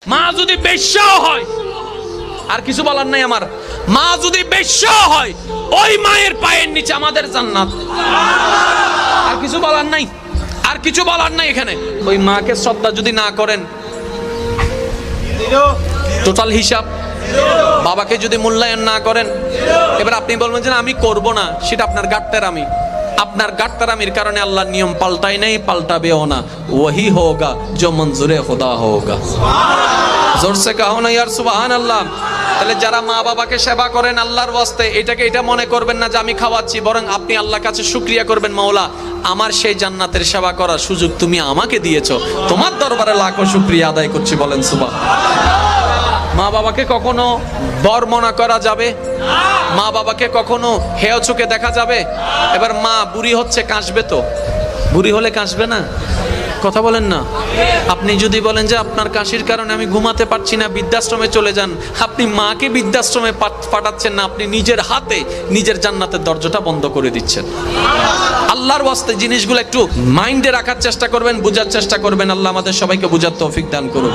মা যদি বেশ্যাও হয়, আর কিছু বলার নাই আমার, মা যদি বেশ্যাও হয় ওই মায়ের পায়ের নিচে আমাদের জান্নাত। আর কিছু বলার নাই, আর কিছু বলার নাই। এখানে ওই মাকে শ্রদ্ধা যদি না করেন, টোটাল হিসাব। বাবাকে যদি মূল্যায়ন না করেন, এবার আপনি বলবেন যে আমি করব না, সেটা আপনার গাট্টারামি। আপনার গাট্টারামির কারণে আল্লাহর নিয়ম পাল্টাই নাই, পাল্টাবেও না। ওহি হোগা जो मंजूर खुदा होगा। जोर से कहो ना यार সুবহানাল্লাহ। তাহলে যারা মা বাবাকে সেবা করেন আল্লাহর ওয়াস্তে, এটা মনে করবেন না যে আমি খাওয়াচ্ছি, বরং আপনি আল্লাহর কাছে শুকরিয়া করবেন, মাওলা আমার সেই জান্নাতের সেবা করার সুযোগ তুমি আমাকে দিয়েছো, তোমার দরবারে লাখো শুকরিয়া আদায় করছি, বলেন সুবহানাল্লাহ। মা বাবাকে কখনো বর্ণনা করা যাবে? মা বাবাকে কখনো হেয় চোখে দেখা যাবে? এবার মা বুড়ি হচ্ছে, কাশবে তো? বুড়ি হলে কাশবে না? কথা বলেন না। আপনি যদি বলেন যে আপনার কাশির কারণে আমি ঘুমাতে পারছি না, বৃদ্ধাশ্রমে চলে যান, আপনি মাকে বৃদ্ধাশ্রমে পাঠাচ্ছেন না, আপনি নিজের হাতে নিজের জান্নাতের দরজাটা বন্ধ করে দিচ্ছেন। আল্লাহর ওয়াস্তে জিনিসগুলো একটু মাইন্ডে রাখার চেষ্টা করবেন, বোঝার চেষ্টা করবেন। আল্লাহ আমাদের সবাইকে বোঝার তৌফিক দান করুন।